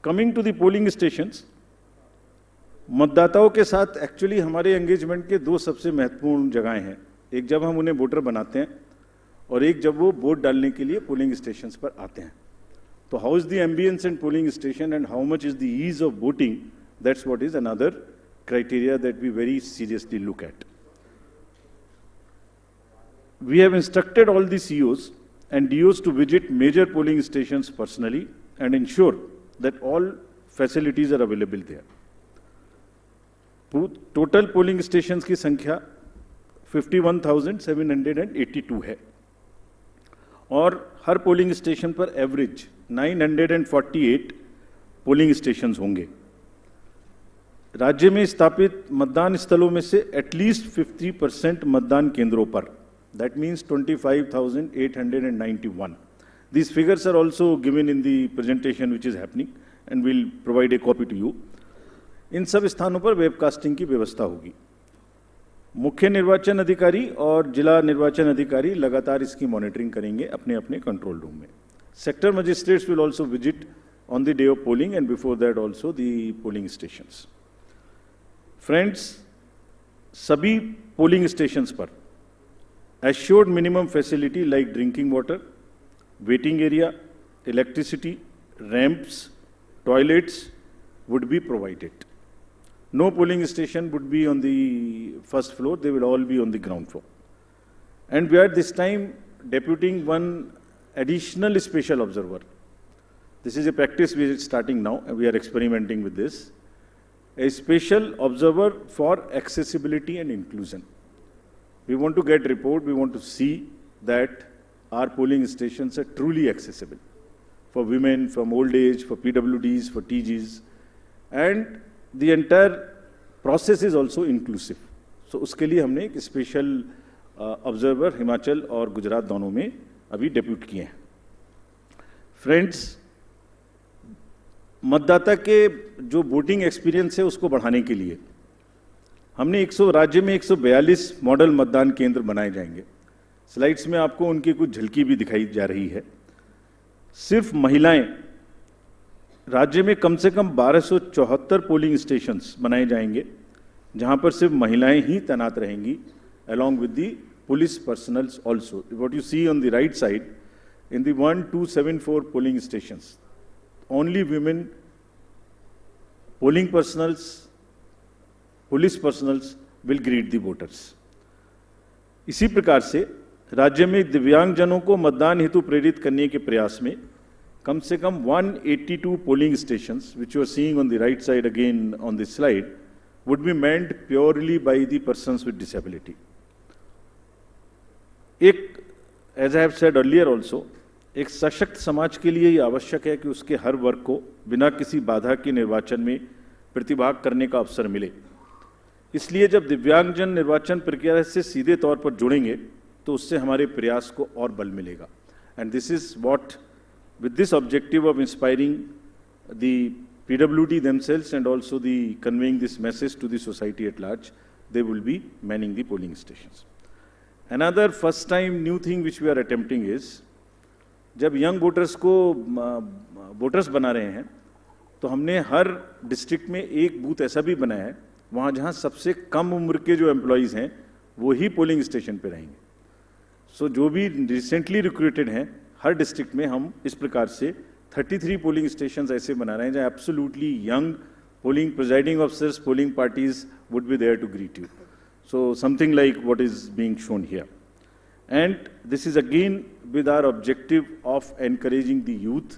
Coming to the polling stations, मतदाताओं के साथ एक्चुअली हमारे एंगेजमेंट के दो सबसे महत्वपूर्ण जगहें हैं। एक जब हम उन्हें वोटर बनाते हैं और एक जब वो वोट डालने के लिए पोलिंग स्टेशंस पर आते हैं। तो how is the ambience in polling station and how much is the ease of voting, that's what is another criteria that we very seriously look at. We have instructed all the CEOs and DOs to visit major polling stations personally and ensure that all facilities are available there. Total polling stations की संख्या 51,782 है और हर polling station पर average 948 polling stations होंगे। राज्य में स्थापित मतदान स्थलों में से एटलीस्ट 50% मतदान केंद्रों पर, that means 25,891. These figures are also given in the presentation which is happening and we'll provide a copy to you. इन सब स्थानों पर वेबकास्टिंग की व्यवस्था होगी। मुख्य निर्वाचन अधिकारी और जिला निर्वाचन अधिकारी लगातार इसकी मॉनिटरिंग करेंगे अपने अपने कंट्रोल रूम में। Sector magistrates will also visit on the day of polling and before that also the polling stations. Friends, सभी पोलिंग स्टेशंस पर assured minimum facility like drinking water, waiting area, electricity, ramps, toilets would be provided. No polling station would be on the first floor, they will all be on the ground floor. And we are this time deputing one additional special observer. This is a practice we are starting now and we are experimenting with this. A special observer for accessibility and inclusion. We want to get report, we want to see that our polling stations are truly accessible for women, from old age, for PWDs, for TGs, and the entire process is also inclusive. So उसके लिए हमने एक special observer Himachal और गुजरात दोनों में अभी depute किए हैं। फ्रेंड्स, मतदाता के जो वोटिंग एक्सपीरियंस है उसको बढ़ाने के लिए हमने राज्य में 142 मॉडल मतदान केंद्र बनाए जाएंगे। स्लाइड्स में आपको उनकी कुछ झलकी भी दिखाई जा रही है। सिर्फ महिलाएं, राज्य में कम से कम 1274 पोलिंग स्टेशंस बनाए जाएंगे जहां पर सिर्फ महिलाएं ही तैनात रहेंगी, along with the police personnel also. What you see on the right side, in the 1274 polling stations, only women, polling personnels, police personnels will greet the voters. इसी प्रकार से राज्य में दिव्यांगजनों को मतदान हेतु प्रेरित करने के प्रयास में कम से कम 182 polling stations, which you are seeing on the right side again on this slide, would be manned purely by the persons with disability. As I have said earlier also, एक सशक्त समाज के लिए ये आवश्यक है कि उसके हर वर्ग को बिना किसी बाधा के निर्वाचन में प्रतिभाग करने का अवसर मिले। इसलिए जब दिव्यांगजन निर्वाचन प्रक्रिया से सीधे तौर पर जुड़ेंगे तो उससे हमारे प्रयास को और बल मिलेगा। And this is what, with this objective of inspiring the PWD themselves and also the conveying this message to the society at large, they will be manning the polling stations. Another first time new thing which we are attempting is, जब young voters को voters बना रहे हैं तो हमने हर district में एक booth ऐसा भी बनाया है वहाँ जहाँ सबसे कम उम्र के जो एम्प्लॉयज़ हैं वो ही पोलिंग स्टेशन पे रहेंगे। सो जो भी रिसेंटली रिक्रूटेड हैं हर डिस्ट्रिक्ट में हम इस प्रकार से 33 पोलिंग स्टेशंस ऐसे बना रहे हैं जहाँ absolutely young polling presiding officers, polling parties would be there to greet you. So something like what is being shown here, and this is again with our objective of encouraging the youth